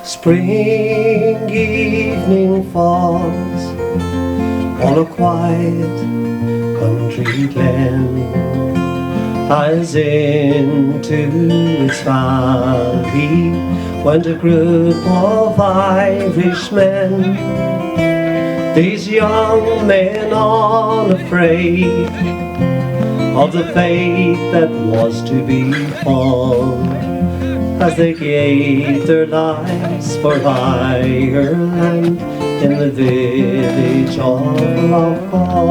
Spring evening falls on a quiet country glen, as into its valley went a group of Irishmen. These young men unafraid of the fate that was to befall, as they gave their lives for Ireland in the village of Loughgall.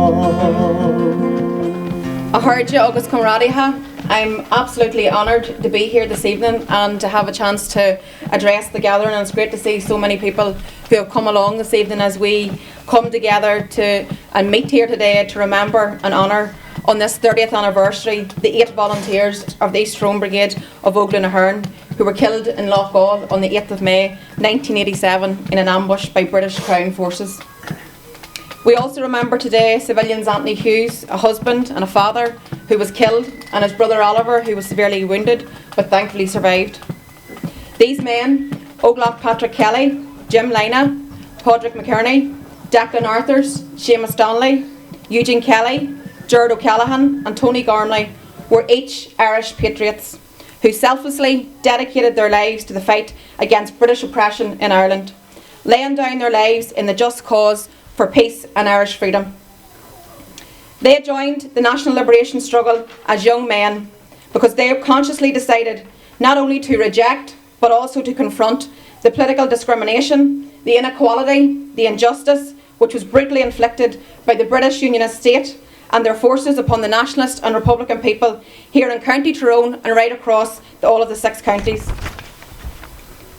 I heard you, August Comradiha. I'm absolutely honoured to be here this evening and to have a chance to address the gathering, and it's great to see so many people who have come along this evening as we come together and meet here today to remember and honour on this 30th anniversary the 8 volunteers of the East Tyrone Brigade of Loughgall Martyrs who were killed in Loughgall on the 8th of May 1987 in an ambush by British Crown forces. We also remember today civilians Anthony Hughes, a husband and a father, who was killed, and his brother Oliver, who was severely wounded but thankfully survived. These men, Óglac Patrick Kelly, Jim Lina, Padraig McKerney, Declan Arthurs, Seamus Donnelly, Eugene Kelly, Gerard O'Callaghan and Tony Gormley were each Irish patriots who selflessly dedicated their lives to the fight against British oppression in Ireland, laying down their lives in the just cause for peace and Irish freedom. They joined the national liberation struggle as young men because they consciously decided not only to reject but also to confront the political discrimination, the inequality, the injustice which was brutally inflicted by the British Unionist state and their forces upon the nationalist and republican people here in County Tyrone and right across all of the 6 counties.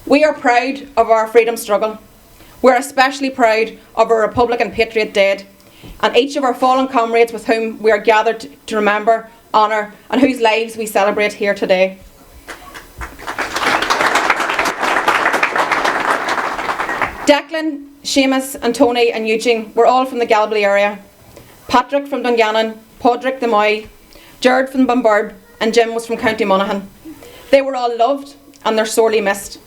We are proud of our freedom struggle. We're especially proud of our Republican patriot dead and each of our fallen comrades with whom we are gathered to remember, honour and whose lives we celebrate here today. Declan, Seamus and Tony and Eugene were all from the Galway area. Patrick from Dungannon, Padraig the Moy, Gerard from Bunburb and Jim was from County Monaghan. They were all loved and they're sorely missed.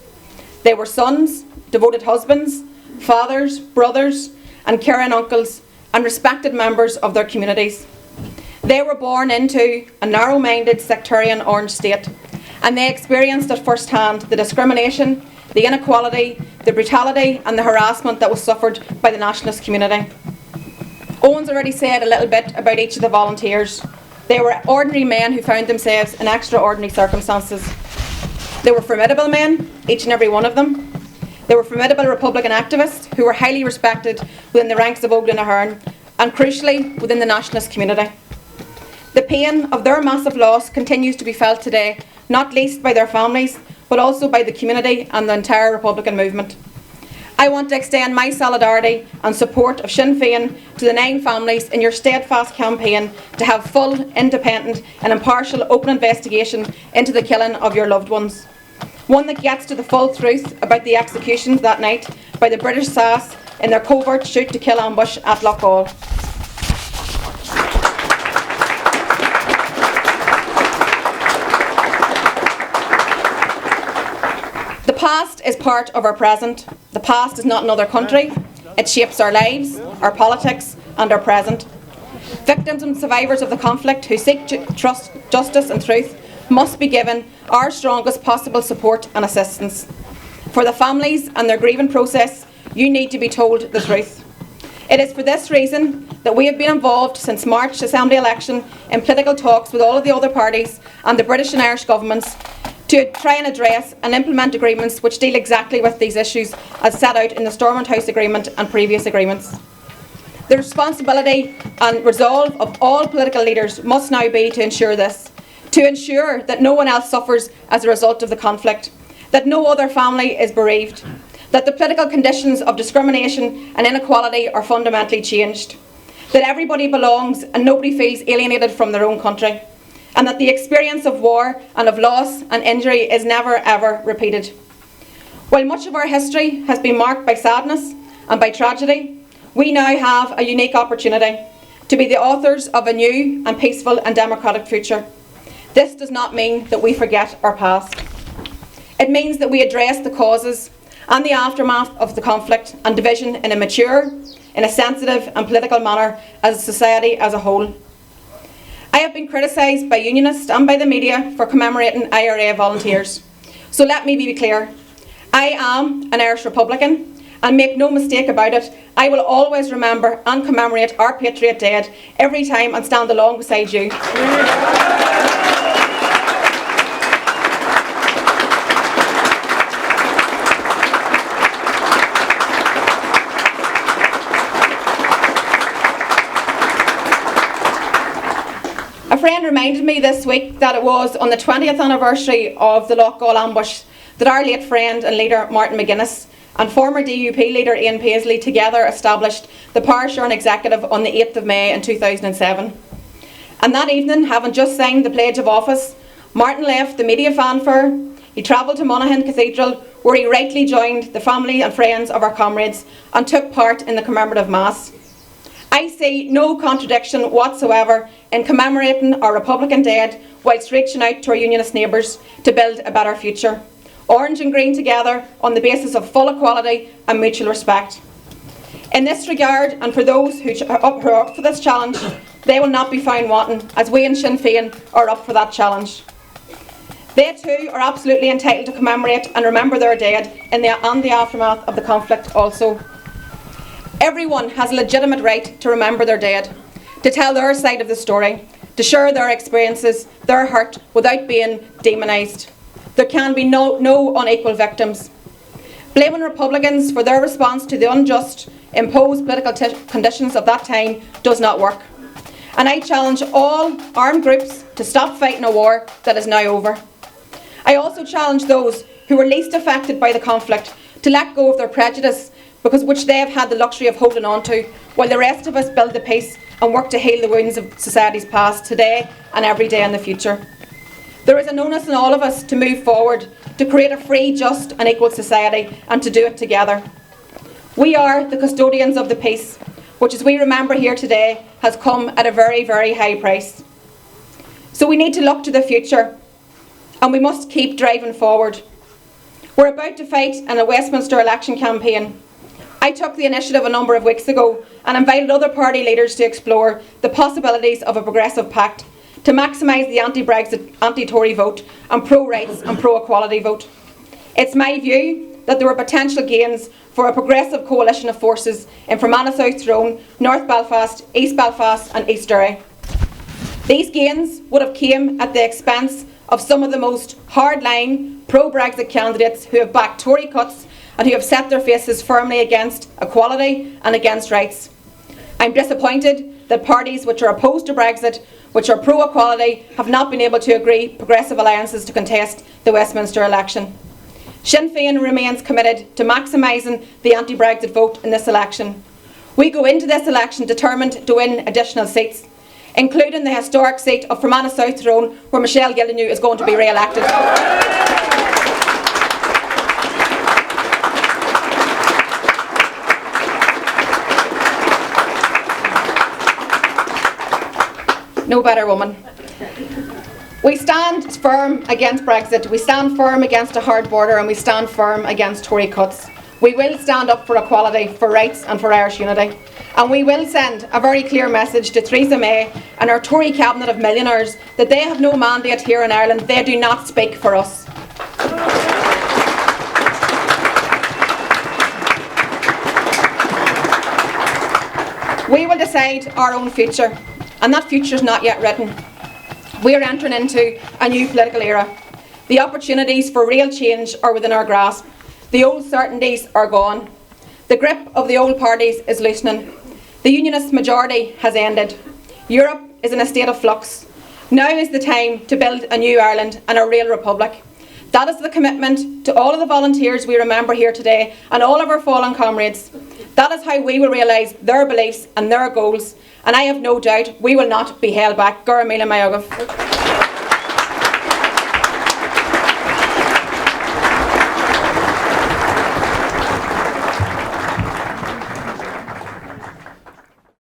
They were sons, devoted husbands, fathers, brothers and caring uncles and respected members of their communities. They were born into a narrow-minded sectarian Orange state and they experienced at first hand the discrimination, the inequality, the brutality and the harassment that was suffered by the nationalist community. Owen's already said a little bit about each of the volunteers. They were ordinary men who found themselves in extraordinary circumstances. They were formidable men, each and every one of them. They were formidable Republican activists who were highly respected within the ranks of Loughgall Martyrs and crucially within the nationalist community. The pain of their massive loss continues to be felt today, not least by their families, but also by the community and the entire Republican movement. I want to extend my solidarity and support of Sinn Féin to the 9 families in your steadfast campaign to have full, independent and impartial open investigation into the killing of your loved ones. One that gets to the full truth about the executions that night by the British SAS in their covert shoot to kill ambush at Loughgall. The past is part of our present. The past is not another country. It shapes our lives, our politics and our present. Victims and survivors of the conflict who seek trust, justice and truth must be given our strongest possible support and assistance. For the families and their grieving process, you need to be told the truth. It is for this reason that we have been involved since March Assembly election in political talks with all of the other parties and the British and Irish governments to try and address and implement agreements which deal exactly with these issues as set out in the Stormont House Agreement and previous agreements. The responsibility and resolve of all political leaders must now be to ensure this, to ensure that no one else suffers as a result of the conflict, that no other family is bereaved, that the political conditions of discrimination and inequality are fundamentally changed, that everybody belongs and nobody feels alienated from their own country, and that the experience of war and of loss and injury is never ever repeated. While much of our history has been marked by sadness and by tragedy, we now have a unique opportunity to be the authors of a new and peaceful and democratic future. This does not mean that we forget our past. It means that we address the causes and the aftermath of the conflict and division in a mature, in a sensitive and political manner as a society as a whole. I have been criticised by unionists and by the media for commemorating IRA volunteers. So let me be clear. I am an Irish Republican, and make no mistake about it, I will always remember and commemorate our patriot dead every time and stand along beside you. A friend reminded me this week that it was on the 20th anniversary of the Loughgall ambush that our late friend and leader Martin McGuinness and former DUP leader Ian Paisley together established the Power Sharing Executive on the 8th of May in 2007. And that evening, having just signed the Pledge of Office, Martin left the media fanfare, he travelled to Monaghan Cathedral where he rightly joined the family and friends of our comrades and took part in the commemorative Mass. I see no contradiction whatsoever in commemorating our Republican dead whilst reaching out to our Unionist neighbours to build a better future. Orange and green together on the basis of full equality and mutual respect. In this regard, and for those who are up for this challenge, they will not be found wanting, as we in Sinn Féin are up for that challenge. They too are absolutely entitled to commemorate and remember their dead in the aftermath of the conflict also. Everyone has a legitimate right to remember their dead, to tell their side of the story, to share their experiences, their hurt, without being demonised. There can be no unequal victims. Blaming Republicans for their response to the unjust, imposed political conditions of that time does not work. And I challenge all armed groups to stop fighting a war that is now over. I also challenge those who were least affected by the conflict to let go of their prejudice, which they have had the luxury of holding on to, while the rest of us build the peace and work to heal the wounds of society's past today and every day in the future. There is an onus on all of us to move forward, to create a free, just and equal society, and to do it together. We are the custodians of the peace, which, as we remember here today, has come at a very, very high price. So we need to look to the future, and we must keep driving forward. We're about to fight in a Westminster election campaign. I took the initiative a number of weeks ago and invited other party leaders to explore the possibilities of a progressive pact to maximise the anti-Brexit, anti-Tory vote and pro-rights and pro-equality vote. It's my view that there are potential gains for a progressive coalition of forces in Fermanagh South Tyrone, North Belfast, East Belfast and East Derry. These gains would have came at the expense of some of the most hardline pro-Brexit candidates who have backed Tory cuts and who have set their faces firmly against equality and against rights. I'm disappointed that parties which are opposed to Brexit, which are pro-equality, have not been able to agree progressive alliances to contest the Westminster election. Sinn Féin remains committed to maximising the anti-Brexit vote in this election. We go into this election determined to win additional seats, including the historic seat of Fermanagh South Tyrone, where Michelle O'Neill is going to be re-elected. No better woman. We stand firm against Brexit, we stand firm against a hard border, and we stand firm against Tory cuts. We will stand up for equality, for rights and for Irish unity. And we will send a very clear message to Theresa May and our Tory cabinet of millionaires that they have no mandate here in Ireland. They do not speak for us. We will decide our own future, and that future is not yet written. We are entering into a new political era. The opportunities for real change are within our grasp. The old certainties are gone. The grip of the old parties is loosening. The Unionist majority has ended. Europe is in a state of flux. Now is the time to build a new Ireland and a real republic. That is the commitment to all of the volunteers we remember here today and all of our fallen comrades. That is how we will realise their beliefs and their goals, and I have no doubt we will not be held back. Gura míle maith agam.